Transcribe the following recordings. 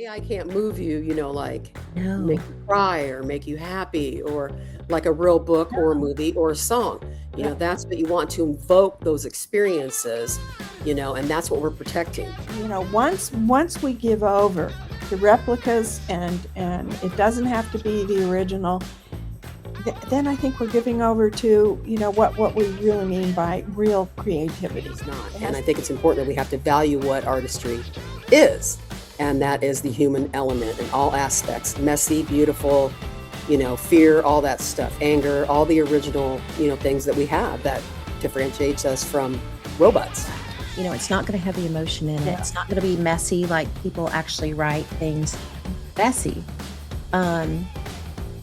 AI can't move you, like No. make you cry or make you happy or like a real book or a movie or a song. Yeah. That's what you want to invoke those experiences, and that's what we're protecting. Once we give over to replicas and it doesn't have to be the original, then I think we're giving over to what we really mean by real creativity. It's not. And I think it's important that we have to value what artistry is, and that is the human element in all aspects: messy, beautiful, fear, all that stuff, anger, all the original things that we have that differentiates us from robots. It's not going to have the emotion in it. Yeah. It's not going to be messy like people actually write things messy.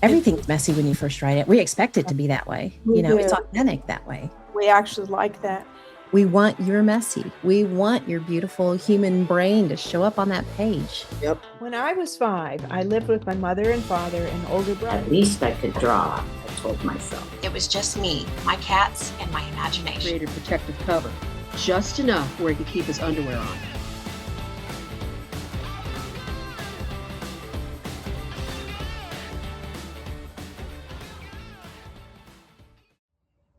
Everything's messy when you first write it. We expect it to be that way. We do. It's authentic that way. We actually like that. We want your messy. We want your beautiful human brain to show up on that page. Yep. When I was 5, I lived with my mother and father and older brother. At least I could draw, I told myself. It was just me, my cats, and my imagination. Created protective cover, just enough where he could keep his underwear on.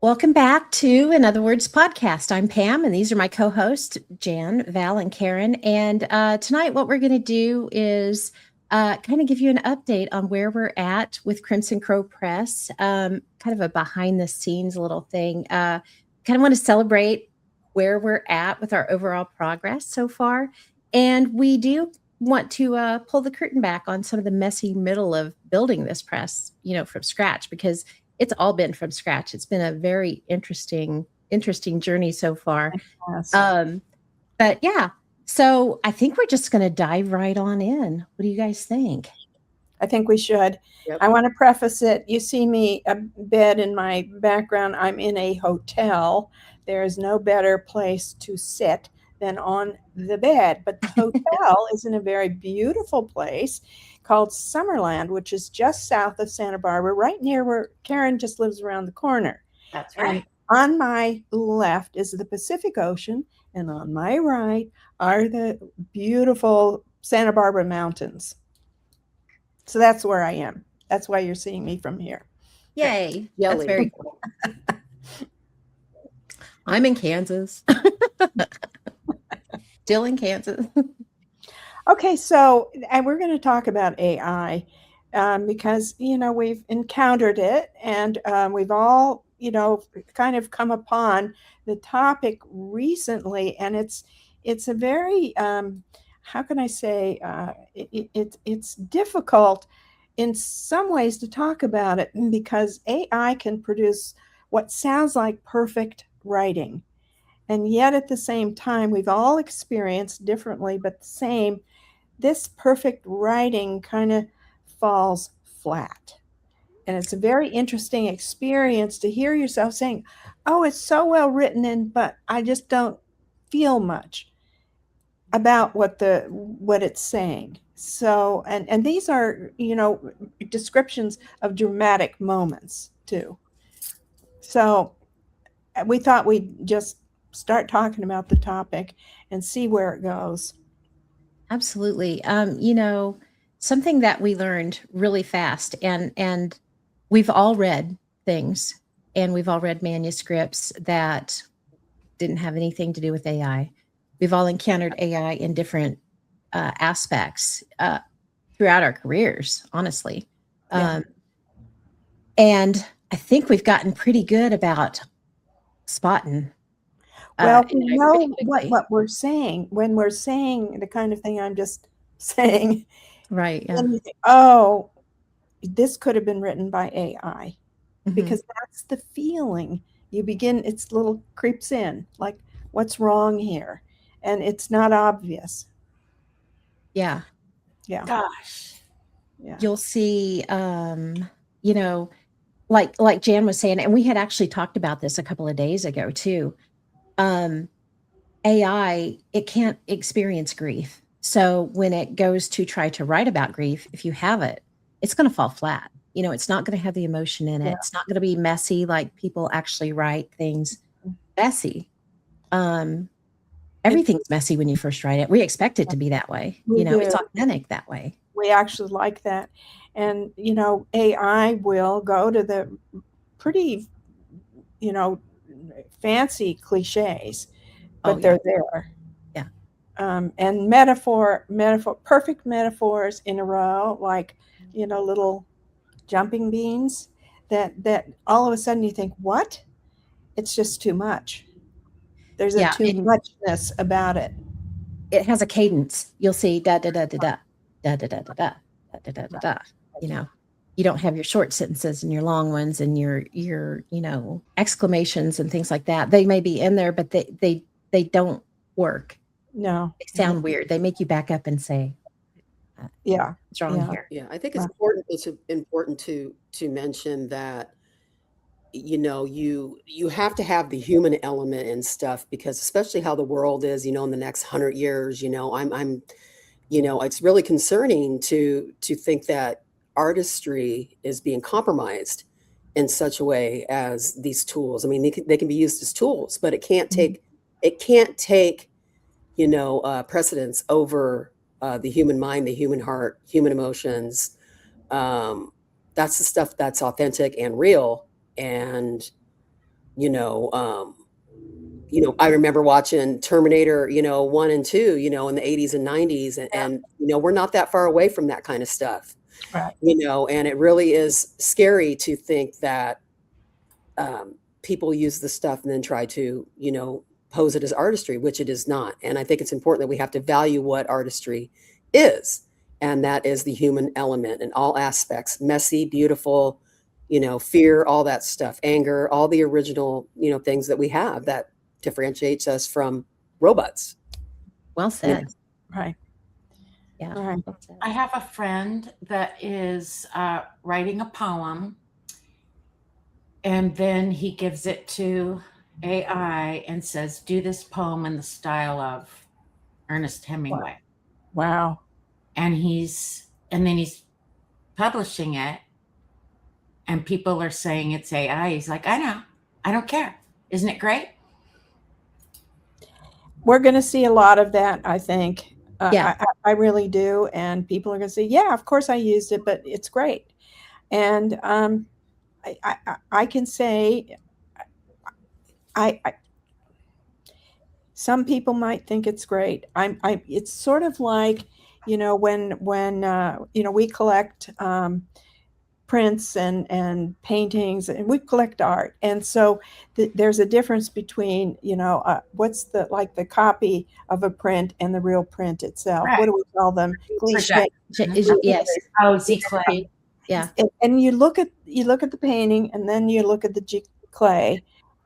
Welcome back to In Other Words podcast. I'm Pam, and these are my co-hosts, Jan, Val, and Karen. And tonight what we're going to do is kind of give you an update on where we're at with Crimson Crow Press, kind of a behind-the-scenes little thing. Kind of want to celebrate where we're at with our overall progress so far. And we do want to pull the curtain back on some of the messy middle of building this press, from scratch, because it's all been from scratch. It's been a very interesting journey so far. Yes. But yeah, so I think we're just going to dive right on in. What do you guys think? I think we should. Yep. I want to preface it. You see me a bed in my background. I'm in a hotel. There is no better place to sit than on the bed. But the hotel is in a very beautiful place called Summerland, which is just south of Santa Barbara, right near where Karen just lives around the corner. That's right. And on my left is the Pacific Ocean, and on my right are the beautiful Santa Barbara mountains. So that's where I am. That's why you're seeing me from here. Yay. Yelly. That's very cool. I'm in Kansas. Still in Kansas. Okay, so and we're going to talk about AI because we've encountered it, and we've all kind of come upon the topic recently, and it's a very how can I say it's difficult in some ways to talk about it because AI can produce what sounds like perfect writing, and yet at the same time we've all experienced differently but the same. This perfect writing kind of falls flat. And it's a very interesting experience to hear yourself saying, oh, it's so well written, but I just don't feel much about what it's saying. So, and these are, descriptions of dramatic moments too. So we thought we'd just start talking about the topic and see where it goes. Absolutely. Something that we learned really fast, and we've all read things, and we've all read manuscripts that didn't have anything to do with AI. We've all encountered AI in different aspects throughout our careers, honestly. Yeah. And I think we've gotten pretty good about spotting. Well, we know what we're saying when we're saying the kind of thing I'm just saying. Right. Yeah. And you think, oh, this could have been written by AI, because that's the feeling you begin. It's little creeps in, like, what's wrong here? And it's not obvious. Yeah. Yeah. Gosh. Yeah. You'll see, like Jan was saying, and we had actually talked about this a couple of days ago too. AI, it can't experience grief. So when it goes to try to write about grief, if you have it, it's going to fall flat. It's not going to have the emotion in it. Yeah. It's not going to be messy like people actually write things messy. everything's messy when you first write it. We expect it to be that way. We It's do. authentic that way. We actually like that. And, AI will go to the pretty, fancy cliches, but Oh, yeah. they're there. Yeah. And perfect metaphors in a row, like, little jumping beans that all of a sudden you think, what? It's just too much. There's a Yeah, too and muchness about it. it has a cadence. You'll see da da da da da da da da da da da da da da. You don't have your short sentences and your long ones and your exclamations and things like that. They may be in there, but they don't work. No. They sound weird. They make you back up and say, Yeah. what's wrong here? Yeah, I think it's important. It's important to mention that you have to have the human element and stuff, because especially how the world is, in the next 100 years, I'm it's really concerning to think that artistry is being compromised in such a way as these tools. I mean, they can be used as tools, but it can't take precedence over the human mind, the human heart, human emotions. That's the stuff that's authentic and real. And I remember watching Terminator, 1 and 2, in the 80s and 90s, and we're not that far away from that kind of stuff. Right. And it really is scary to think that people use the stuff and then try to, pose it as artistry, which it is not. And I think it's important that we have to value what artistry is, and that is the human element in all aspects: messy, beautiful, fear, all that stuff, anger, all the original, things that we have that differentiates us from robots. Well said. Right. Yeah. Right. Well said. I have a friend that is writing a poem, and then he gives it to AI and says, do this poem in the style of Ernest Hemingway. Wow. And then he's publishing it, and people are saying it's AI. He's like, I know, I don't care. Isn't it great? We're going to see a lot of that, I think. Yeah. I really do. And people are going to say, yeah, of course I used it, but it's great. And I can say, some people might think it's great. It's sort of like, when we collect prints and paintings, and we collect art, and so there's a difference between what's the copy of a print and the real print itself. Right. What do we call them? Cliche. Yes. Oh, clay. Yeah. And you look at the painting, and then you look at the clay,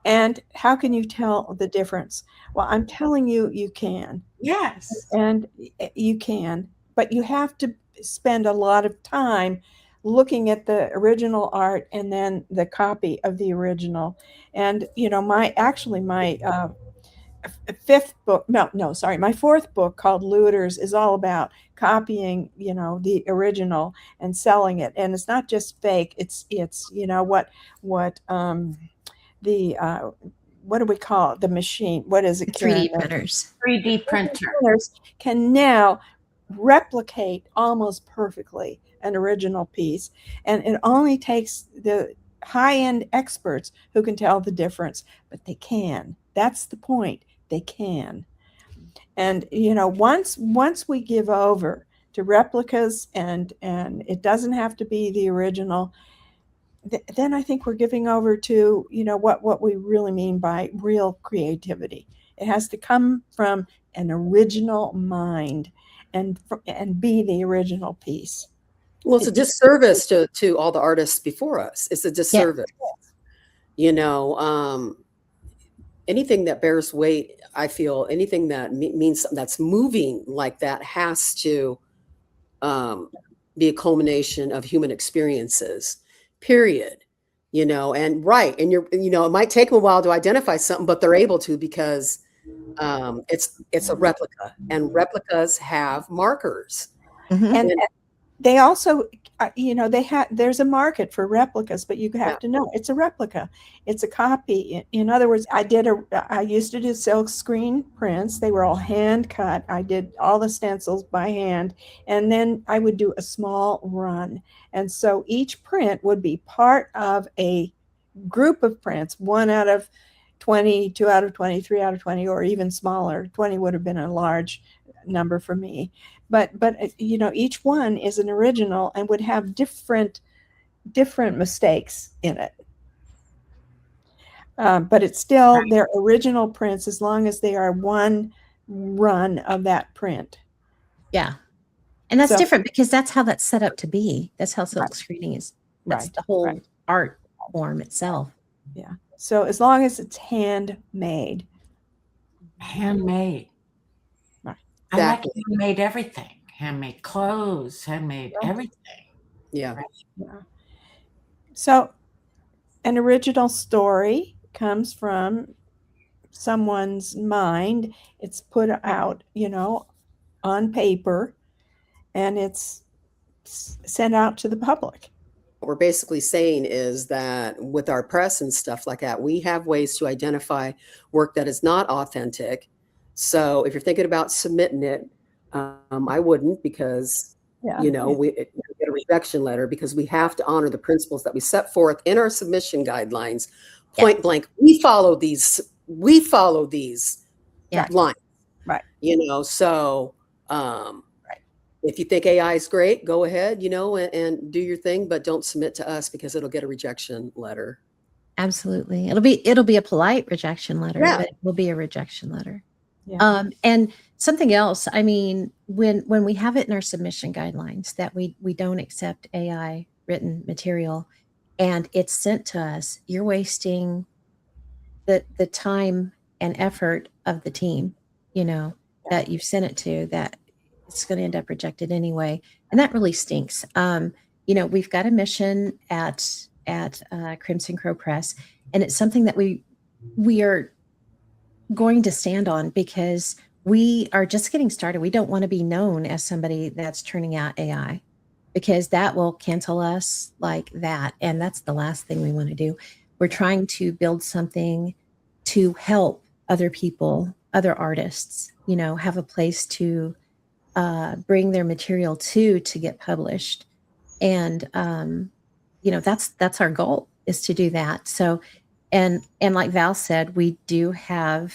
and how can you tell the difference? Well, I'm telling you, you can. Yes. And you can, but you have to spend a lot of time looking at the original art and then the copy of the original. And my my fourth book, called Looters, is all about copying the original and selling it. And it's not just fake, it's what do we call it? The machine. What is it? 3D printers. 3D printer. Printers can now replicate almost perfectly an original piece. And it only takes the high-end experts who can tell the difference, but they can. That's the point. They can. And, once we give over to replicas and it doesn't have to be the original, then I think we're giving over to, what we really mean by real creativity. It has to come from an original mind and be the original piece. Well, it's a disservice to all the artists before us. It's a disservice. Anything that bears weight, I feel, anything that means something that's moving like that has to be a culmination of human experiences, period. And right. And it might take them a while to identify something, but they're able to, because it's a replica, and replicas have markers. Mm-hmm. And they also, there's a market for replicas, but you have Yeah. to know it's a replica. It's a copy. In other words, I used to do silk screen prints. They were all hand cut. I did all the stencils by hand, and then I would do a small run. And so each print would be part of a group of prints, 1 out of 20, 2 out of 20, 3 out of 20, or even smaller. 20 would have been a large number for me. But each one is an original and would have different mistakes in it. But it's still their original prints as long as they are one run of that print. Yeah. And that's different because that's how that's set up to be. That's how silk screening is. That's the whole art form itself. Yeah. So as long as it's handmade. Handmade. Right. Exactly. I like handmade everything. Handmade clothes, handmade everything. Yeah. Right? Yeah. So an original story comes from someone's mind. It's put out, on paper, and it's sent out to the public. What we're basically saying is that with our press and stuff like that, we have ways to identify work that is not authentic. So if you're thinking about submitting it, I wouldn't, because we get a rejection letter, because we have to honor the principles that we set forth in our submission guidelines. Point blank, we follow these lines. Right. So if you think AI is great, go ahead, and do your thing, but don't submit to us because it'll get a rejection letter. Absolutely. It'll be a polite rejection letter, but it will be a rejection letter. Yeah. And something else, I mean, when we have it in our submission guidelines that we don't accept AI written material and it's sent to us, you're wasting the time and effort of the team, that you've sent it to, that it's going to end up rejected anyway. And that really stinks. We've got a mission at Crimson Crow Press, and it's something that we are going to stand on because we are just getting started. We don't want to be known as somebody that's turning out AI, because that will cancel us like that. And that's the last thing we want to do. We're trying to build something to help other people, other artists, have a place to bring their material to get published. And, that's our goal, is to do that. So, and like Val said, we do have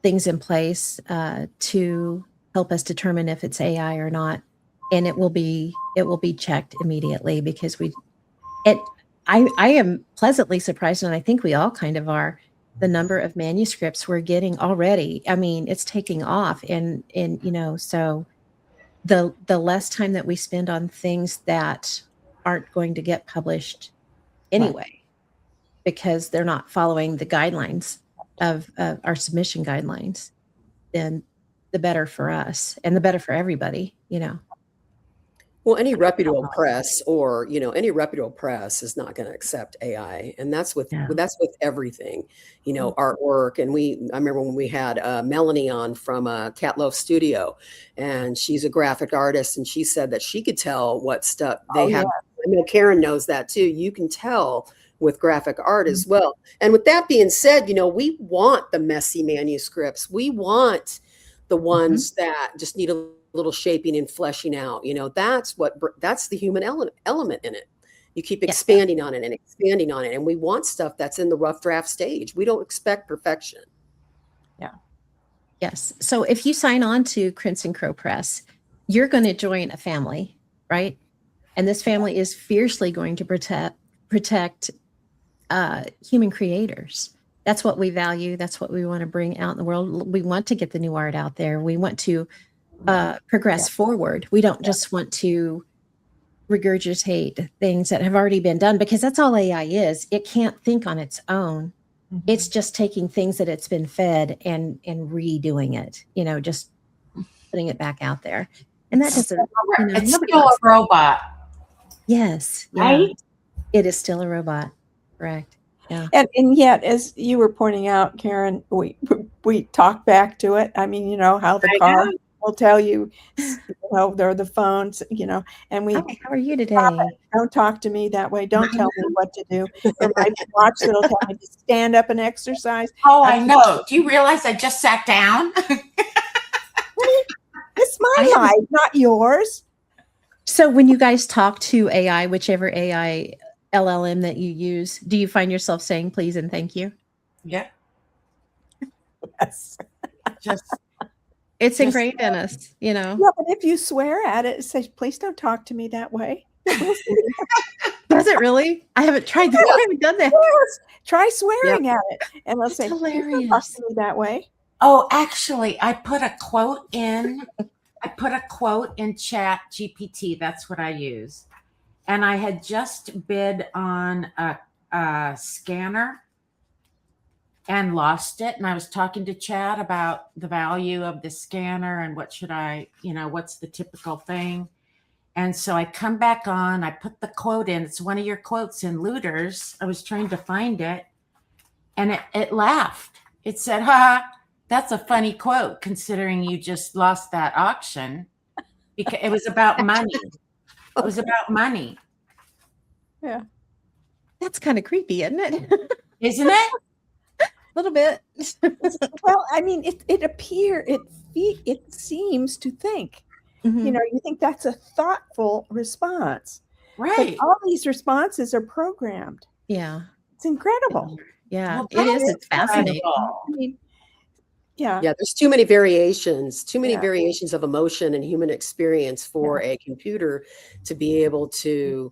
things in place to help us determine if it's AI or not. And it will be checked immediately, because I am pleasantly surprised, and I think we all kind of are, the number of manuscripts we're getting already. I mean, it's taking off, and so the less time that we spend on things that aren't going to get published anyway, because they're not following the guidelines of our submission guidelines, then the better for us and the better for everybody, Well, any reputable press is not going to accept AI, and that's with everything, artwork. And I remember when we had Melanie on from Cat Loaf Studio, and she's a graphic artist, and she said that she could tell what stuff they have. I know Karen knows that too. You can tell with graphic art as well. And with that being said, we want the messy manuscripts. We want the ones that just need a little shaping and fleshing out. That's the human element in it. You keep expanding on it and expanding on it. And we want stuff that's in the rough draft stage. We don't expect perfection. Yeah. Yes. So if you sign on to Crimson Crow Press, you're going to join a family, right? And this family is fiercely going to protect human creators. That's what we value. That's what we want to bring out in the world. We want to get the new art out there. We want to progress forward. We don't just want to regurgitate things that have already been done, because that's all AI is. It can't think on its own. It's just taking things that it's been fed and redoing it, just putting it back out there. And that doesn't, it's still a robot. Yes. Right? Yeah. It is still a robot. Correct. Yeah. And yet, as you were pointing out, Karen, we talk back to it. I mean, how the car will tell you, they're the phones, and we Hi, how are you today? don't talk to me that way. Don't tell me what to do. Or my watch that'll tell me to stand up and exercise. Oh, I know. Do you realize I just sat down? It's my I haven't- life, not yours. So when you guys talk to AI, whichever AI LLM that you use, do you find yourself saying please and thank you? Yeah. Yes. Just It's Just- ingrained in us, Yeah, but if you swear at it, say, please don't talk to me that way. Does it really? I haven't tried that. I haven't done that. Yes. Try swearing at it. And let's say, That's please don't talk hilarious. to me that way. Oh, actually, I put a quote in Chat GPT. That's what I use. And I had just bid on a scanner and lost it. And I was talking to Chad about the value of the scanner and what's the typical thing. And so I come back on, I put the quote in. It's one of your quotes in Looters. I was trying to find it, and it laughed. It said, ha, that's a funny quote considering you just lost that auction. Because it was about money. It was about money. Yeah. That's kind of creepy, isn't it? Isn't it? A little bit. Well, I mean, it seems to think. Mhm. You think that's a thoughtful response. Right. But all these responses are programmed. Yeah. It's incredible. Yeah. Well, It is. that's It's fascinating. incredible. I mean, yeah. Yeah, there's too many variations, Yeah. variations of emotion and human experience for a computer to be able to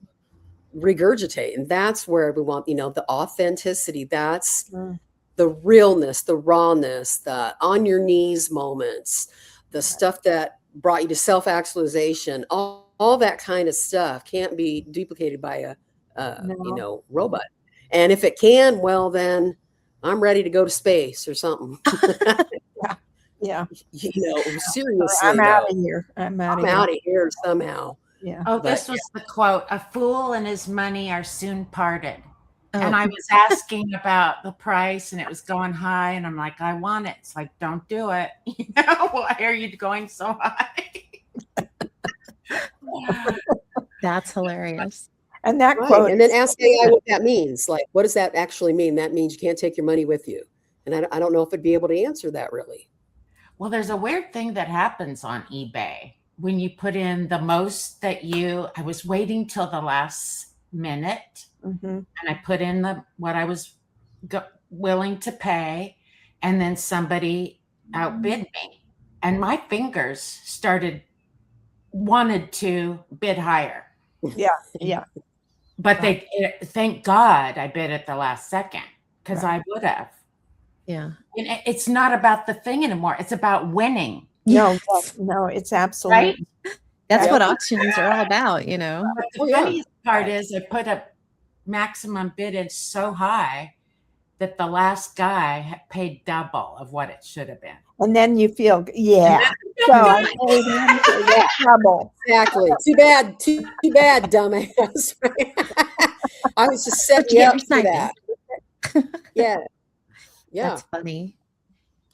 regurgitate. And that's where we want, the authenticity. That's Mm. the realness, the rawness, the on your knees moments, the stuff that brought you to self-actualization, all that kind of stuff can't be duplicated by No. robot. And if it can, well, then I'm ready to go to space or something. Yeah. Seriously, I'm out though. of here. I'm I'm out of here somehow. Yeah. Oh, But, this was the quote: "A fool and his money are soon parted." Oh, And I was asking about the price, and it was going high, and I'm like, I want it. It's like, don't do it. Why are you going so high? that's hilarious. And that right. quote. And then ask AI what that means. Like, what does that actually mean? That means you can't take your money with you. And I don't know if it'd be able to answer that really. Well, there's a weird thing that happens on eBay when you put in the most that I was waiting till the last minute, Mhm. and I put in what I was willing to pay, and then somebody outbid me, and my fingers wanted to bid higher. Yeah. But thank God I bid at the last second, because I would have. Yeah. And it's not about the thing anymore. It's about winning. No, Yes. no, it's absolutely. That's Yep. what auctions are all about, But the Oh, yeah. funniest part is I put a maximum bid in so high that the last guy paid double of what it should have been. And then you feel, yeah. So I paid him for that trouble. Exactly. Too bad, dumbass. I was just setting you Can't up for recite that. Yeah. Yeah. That's funny.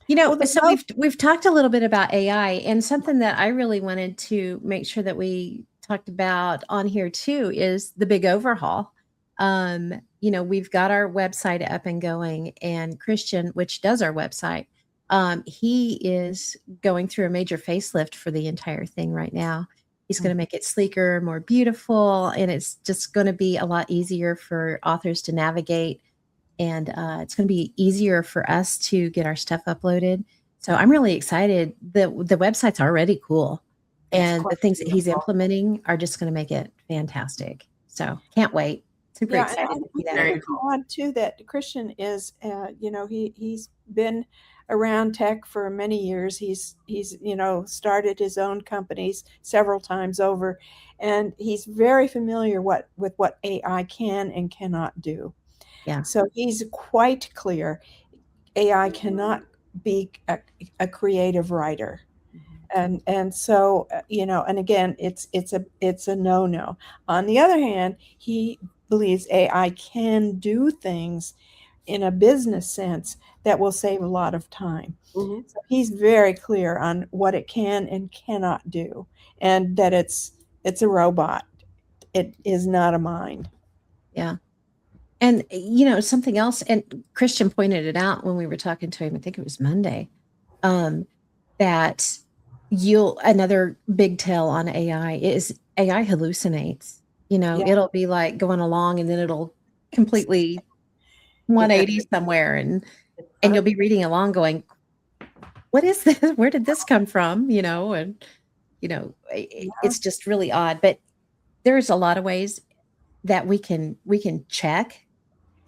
Well, the So we've talked a little bit about AI, and something that I really wanted to make sure that we talked about on here too is the big overhaul. We've got our website up and going, and Christian, which does our website, he is going through a major facelift for the entire thing right now. He's going to make it sleeker, more beautiful, and it's just going to be a lot easier for authors to navigate. And it's going to be easier for us to get our stuff uploaded. So I'm really excited. The website's already cool. And the things that he's implementing are just going to make it fantastic. So can't wait. Super excited to see that. Very cool. On too that Christian is, he's been around tech for many years. He's started his own companies several times over, and he's very familiar with what AI can and cannot do. Yeah. So he's quite clear. AI cannot be a creative writer. And so, and again, it's a no. On the other hand, he believes AI can do things in a business sense that will save a lot of time. Hmm. So he's very clear on what it can and cannot do, and that it's a robot. It is not a mind. Yeah. And, something else, and Christian pointed it out when we were talking to him, I think it was Monday, that another big tell on AI is AI hallucinates. Yeah. It'll be like going along and then it'll completely 180 somewhere and you'll be reading along going, what is this? Where did this come from? It's just really odd. But there's a lot of ways that we can check,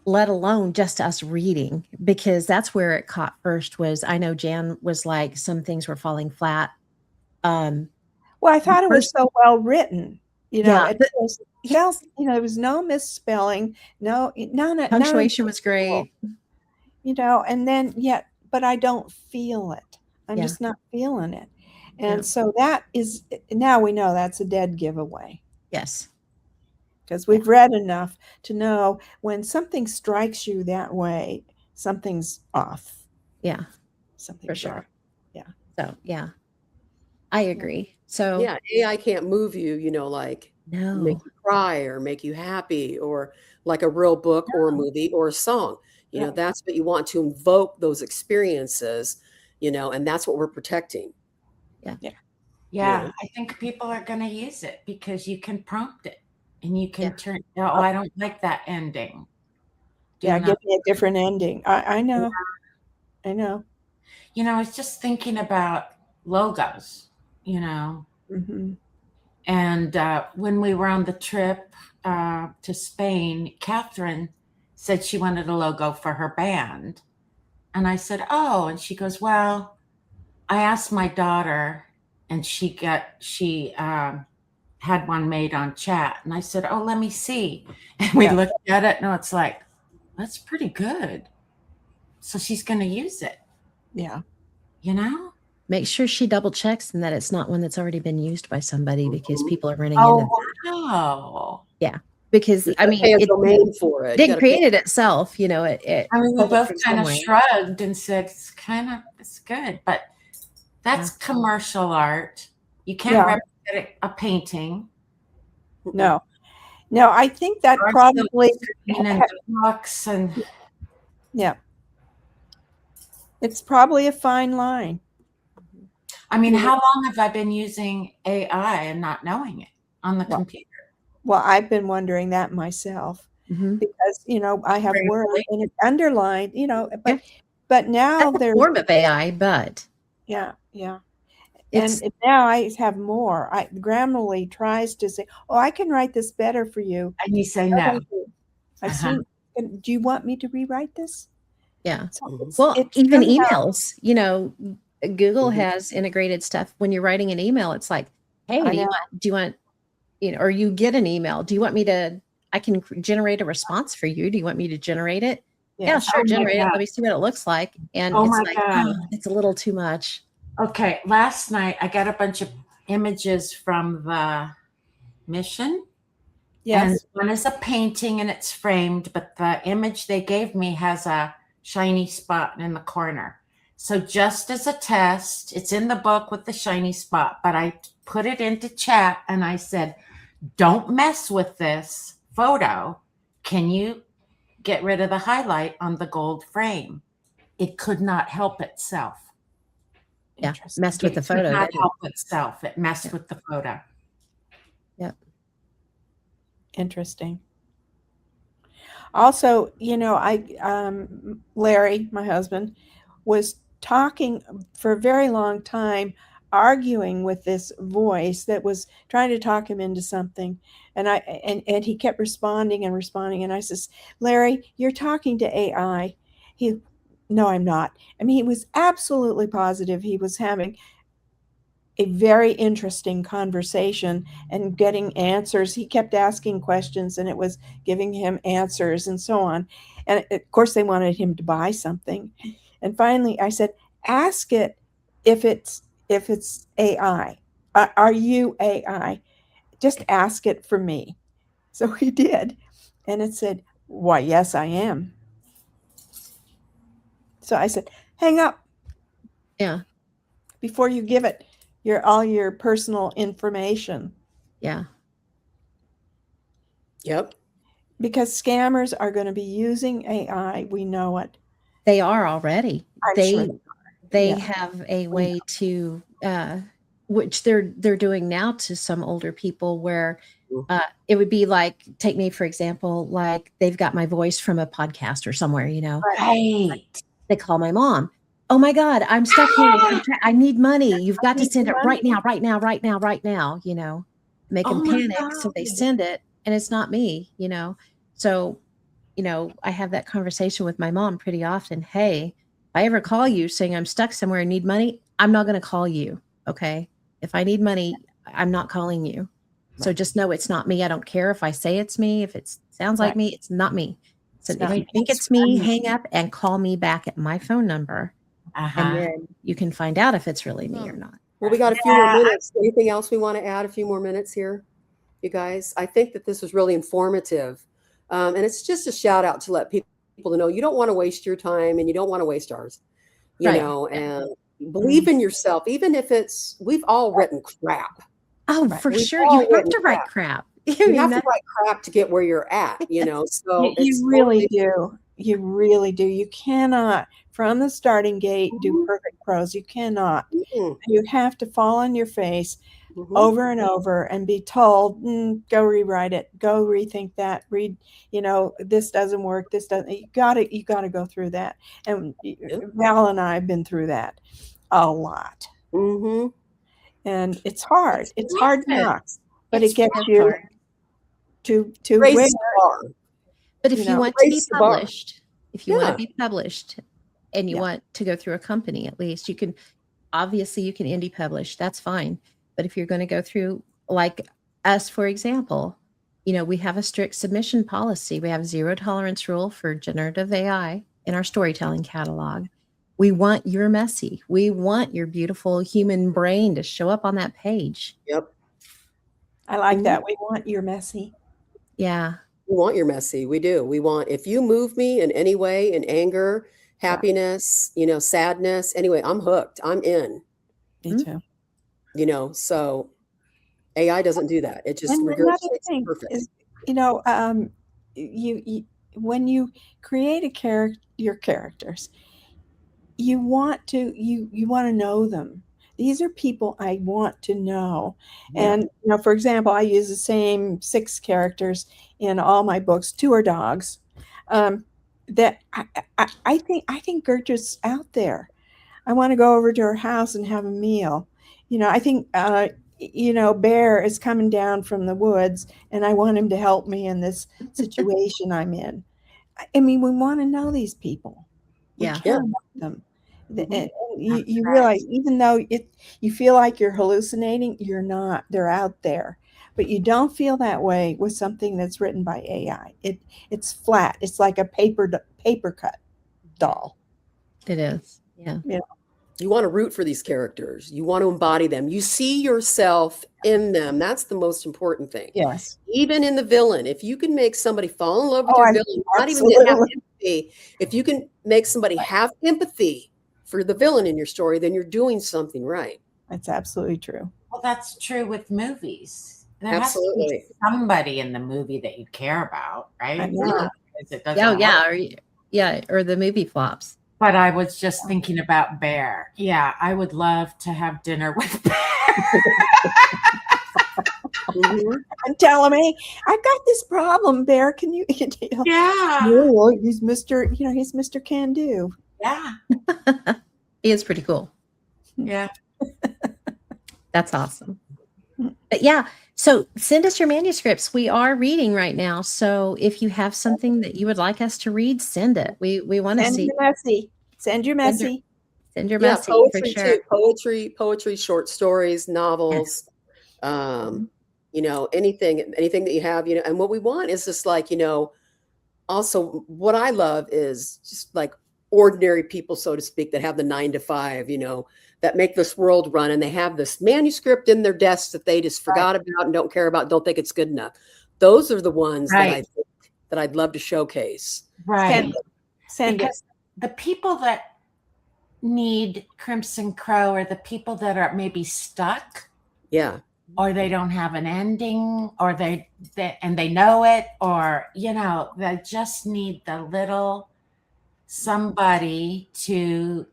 let alone just us reading, because that's where it caught first. Was I know Jan was like, some things were falling flat. Well, I thought it was so well written. Yeah, it was there was no misspelling, none punctuation was great. And then but I don't feel it. I'm just not feeling it. And so that is, now we know that's a dead giveaway. Yes. Because we've read enough to know when something strikes you that way, something's off. Yeah. Something for sure. Yeah. So, yeah. I agree. So yeah, AI can't move you, like no. make you cry or make you happy, or like a real book or a movie or a song. That's what you want to invoke those experiences, and that's what we're protecting. Yeah. I think people are going to use it because you can prompt it and you can turn, I don't like that ending. Give me a different ending. I know. I know. I was just thinking about logos, Mm-hmm. And when we were on the trip to Spain, Catherine said she wanted a logo for her band. And I said, oh, and she goes, well, I asked my daughter and she had one made on chat. And I said, oh, let me see. And we looked at it and it's like, that's pretty good. So she's going to use it. Yeah. Make sure she double checks and that it's not one that's already been used by somebody, because people are running into that. Wow. Yeah. Because I mean, it domain for it. Didn't create it itself, I mean, we both kind of shrugged and said it's good, but that's commercial art. You can't replicate a painting. No, I think that probably books and it's probably a fine line. I mean, how long have I been using AI and not knowing it on the computer? Well, I've been wondering that myself, because I have word and it's underlined, but now there's a form of AI, but yeah. And now I have more. Grammarly tries to say, "Oh, I can write this better for you," and you say no. I've seen. Do you want me to rewrite this? Yeah. So well, even emails. Google has integrated stuff. When you're writing an email, it's like, hey, do you want, or you get an email. Do you want me to? I can generate a response for you. Do you want me to generate it? Yeah, sure, generate it. Let me see what it looks like. And it's a little too much. Okay, last night I got a bunch of images from the mission. Yes. And one is a painting and it's framed, but the image they gave me has a shiny spot in the corner. So just as a test, it's in the book with the shiny spot, but I put it into chat and I said, don't mess with this photo. Can you get rid of the highlight on the gold frame? It could not help itself. Yeah, messed with the photo. It could not help itself. It messed with the photo. Yep. Interesting. Also, Larry, my husband, was talking for a very long time, arguing with this voice that was trying to talk him into something. And he kept responding. And I says, Larry, you're talking to AI. No, I'm not. I mean, he was absolutely positive he was having a very interesting conversation and getting answers. He kept asking questions and it was giving him answers and so on. And of course they wanted him to buy something. And finally I said, ask it if it's AI. Are you AI? Just ask it for me. So he did. And it said, why, yes, I am. So I said, hang up Yeah. before you give it all your personal information. Yeah. Yep. Because scammers are going to be using AI. We know it. They are already. I'm sure They Yeah. have a way to, which they're doing now to some older people, where it would be like, take me for example, like they've got my voice from a podcast or somewhere, you know. Right. They call my mom. Oh my God, I'm stuck here. I need money. You've got to need send it right money. now, right now, right now, right now, you know, make them Oh my panic. So they God. send it and it's not me, you know. So, you know, I have that conversation with my mom pretty often. Hey, if I ever call you saying I'm stuck somewhere and need money, I'm not going to call you. Okay. If I need money, I'm not calling you. So just know it's not me. I don't care if I say it's me. If it sounds like Right. me, it's not me. So It's if not you me. think it's me, hang up and call me back at my phone number. And then you can find out if it's really me or not. Well, we got a few more minutes. Anything else we want to add? A few more minutes here, you guys? I think that this was really informative. And it's just a shout out to let people to know you don't want to waste your time and you don't want to waste ours, you Right. know, and believe in yourself, even if we've all written crap. Oh, for We've sure. all You have written to write crap. You have to write crap to get where you're at, you know, so it's You really do. You really do. You cannot, from the starting gate, do perfect prose. You cannot. You have to fall on your face over and over and be told, go rewrite it, go rethink that, read, you know, this doesn't work, this doesn't, you gotta go through that. And Val and I have been through that a lot. And it's hard. It's hard enough, but it gets you to raise where. the bar. But if you want to be published, want to be published and you want to go through a company, at least you can indie publish. That's fine. But if you're going to go through, like us, for example, you know, we have a strict submission policy. We have 0 tolerance rule for generative AI in our storytelling catalog. We want your messy. We want your beautiful human brain to show up on that page. Yep. I like that. We want your messy. Yeah. We want your messy. We do. We want, if you move me in any way, in anger, happiness, you know, sadness, anyway, I'm hooked. I'm in. Me too. You know, so AI doesn't do that. It just regurgitates perfect. Is, you know, you when you create your characters, you want to know them. These are people I want to know. And, you know, for example, I use the same 6 characters in all my books. 2 are dogs. That I think Gertrude's out there. I want to go over to her house and have a meal. You know, I think, you know, Bear is coming down from the woods and I want him to help me in this situation I'm in. I mean, we want to know these people. We care about them. And you realize, even though you feel like you're hallucinating, you're not. They're out there. But you don't feel that way with something that's written by AI. It's flat. It's like a paper cut doll. It is. Yeah. Yeah. You want to root for these characters. You want to embody them. You see yourself in them. That's the most important thing. Yes. Even in the villain, if you can make somebody fall in love with your villain, not even have empathy, if you can make somebody have empathy for the villain in your story, then you're doing something right. That's absolutely true. Well, that's true with movies. There Absolutely. has to be somebody in the movie that you care about, right? I know. It doesn't work. Or the movie flops. But I was just thinking about Bear. Yeah, I would love to have dinner with Bear. And telling me, I've got this problem, Bear. Can you? Yeah. Well, he's Mr. You know, he's Mr. Can Do. Yeah. He is pretty cool. Yeah. That's awesome. But yeah, so send us your manuscripts. We are reading right now. So if you have something that you would like us to read, send it. We want to see. Send your messy. Send your messy. Poetry for sure. too. Poetry, short stories, novels, you know, anything that you have, you know, and what we want is just like, you know, also what I love is just like ordinary people, so to speak, that have the 9 to 5, you know, that make this world run, and they have this manuscript in their desks that they just forgot about and don't care about, don't think it's good enough. Those are the ones that I'd love to showcase. Right. Send because the people that need Crimson Crow are the people that are maybe stuck, Yeah. or they don't have an ending, or they know it, or they just need the little somebody to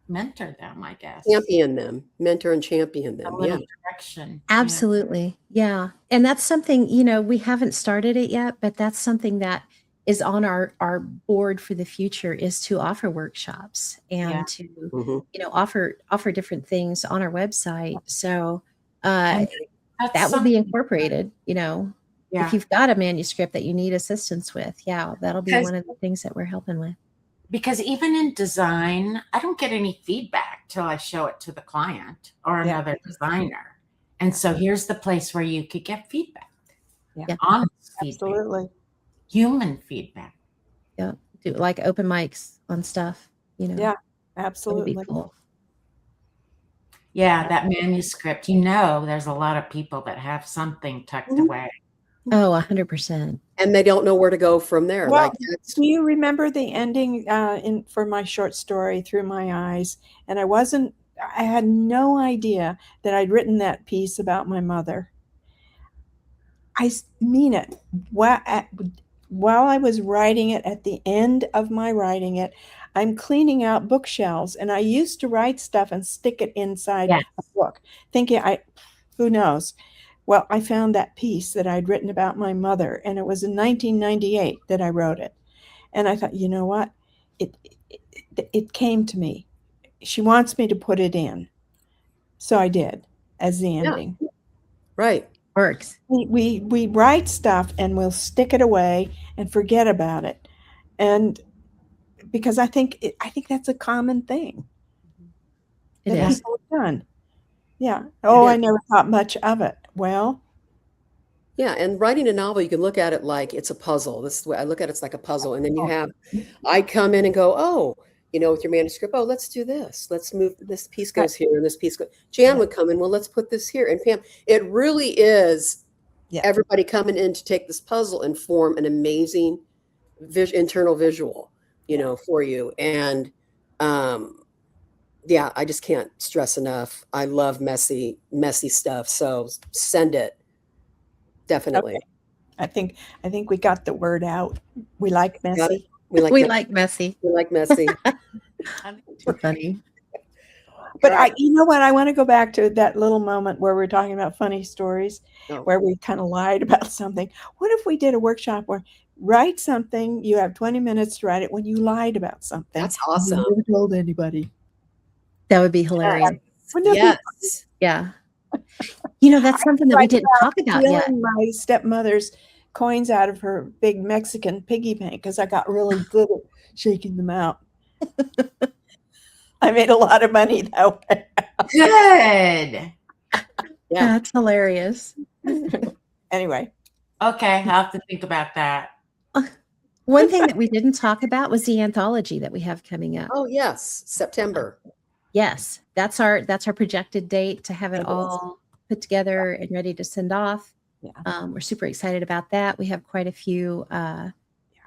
mentor them, I guess. Champion them, mentor and champion A them. little Yeah. direction. Absolutely. Yeah. And that's something, we haven't started it yet, but that's something that is on our board for the future, is to offer workshops and Yeah. to, Hmm. offer different things on our website. So And that that's will be something. incorporated, Yeah. if you've got a manuscript that you need assistance with. Yeah, that'll be Because- one of the things that we're helping with. Because even in design, I don't get any feedback till I show it to the client or Yeah. another designer. And so here's the place where you could get feedback. Yeah. Honest feedback. Absolutely. Human feedback. Yeah. Do like open mics on stuff, Yeah, That would absolutely. be cool. Yeah, that manuscript, there's a lot of people that have something tucked Mhm. away. Oh, 100%. And they don't know where to go from there. Well, Like that's, do you remember the ending for my short story, Through My Eyes? And I had no idea that I'd written that piece about my mother. I mean it. While I was writing it, at the end of my writing it, I'm cleaning out bookshelves, and I used to write stuff and stick it inside Yes. a book, thinking, who knows? Well, I found that piece that I'd written about my mother, and it was in 1998 that I wrote it. And I thought, you know what? It came to me. She wants me to put it in. So I did, as the ending. right. Works. We write stuff and we'll stick it away and forget about it. And because I think that's a common thing It that is. people have done. Yeah. Oh, I is. never thought much of it. Well, Yeah, and writing a novel, you can look at it like it's a puzzle. This is the way I look at it, it's like a puzzle. And then I come in and go, oh, with your manuscript, oh, let's do this. Let's move, this piece goes here and this piece goes. Jan would come in, well, let's put this here. And Pam, it really is everybody coming in to take this puzzle and form an amazing internal visual, for you. And yeah, I just can't stress enough. I love messy stuff. So send it. Definitely. okay. I think we got the word out. We like Got it? messy. We like We messy. like messy. We like messy. Too funny. But Right. you know what? I want to go back to that little moment where we're talking about funny stories, Oh. where we kind of lied about something. What if we did a workshop where write something, you have 20 minutes to write it when you lied about something? That's and awesome. You never told anybody. That would be hilarious. Wouldn't that be Yes. Yeah. That's something that we didn't talk about yet. stealing my stepmother's coins out of her big Mexican piggy bank because I got really good at shaking them out. I made a lot of money that way. Good. Yeah. That's hilarious. Anyway, Okay, I'll have to think about that. One thing that we didn't talk about was the anthology that we have coming up. Oh, yes. September. Yes, that's our projected date to have it It is. all put together and ready to send off. Yeah. We're super excited about that. We have quite a few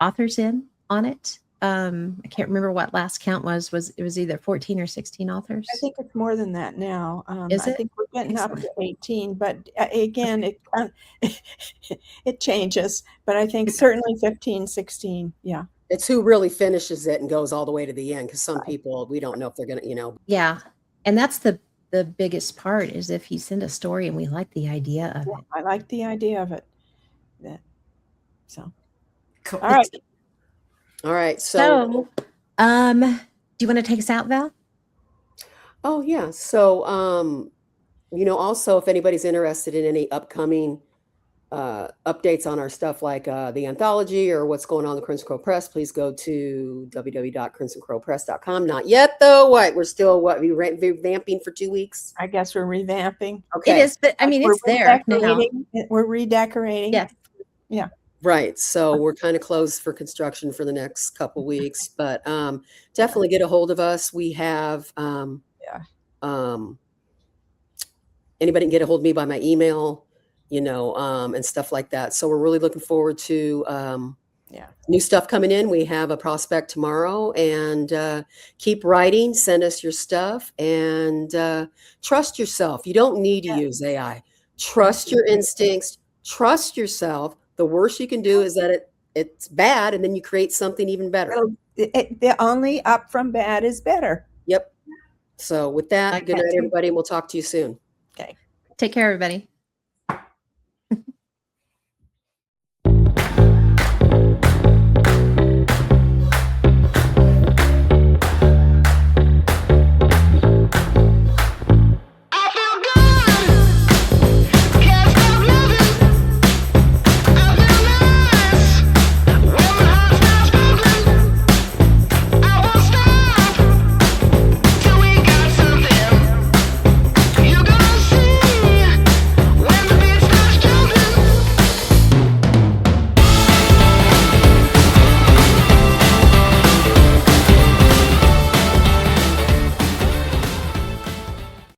authors in on it. I can't remember what last count was. It was either 14 or 16 authors? I think it's more than that now. Is I it? think we're getting up Excellent. to 18, but again, it changes. But I think certainly 15, 16. Yeah. It's who really finishes it and goes all the way to the end. Because some people, we don't know if they're going to, Yeah. And that's the biggest part, is if you send a story and we like the idea of it. I like the idea of it. So, Cool. all right. All right. So, do you want to take us out, Val? Oh, yeah. So, also, if anybody's interested in any upcoming updates on our stuff like the anthology or what's going on in the Crimson Crow Press, please go to www.crimsoncrowpress.com. Not yet, though. We're still revamping for 2 weeks. I guess we're revamping. Okay. It is, but I mean, We're it's there now. redecorating. We're redecorating. Yes. Yeah. Right. So we're kind of closed for construction for the next couple weeks, but definitely get a hold of us. We have anybody can get a hold of me by my email, and stuff like that. So we're really looking forward to Yeah. New stuff coming in. We have a prospect tomorrow, and keep writing. Send us your stuff, and trust yourself. You don't need to use AI. Trust your instincts. Trust yourself. The worst you can do is that it's bad, and then you create something even better. So the only up from bad is better. Yep. So with that, good night, everybody, and we'll talk to you soon. Okay. Take care, everybody.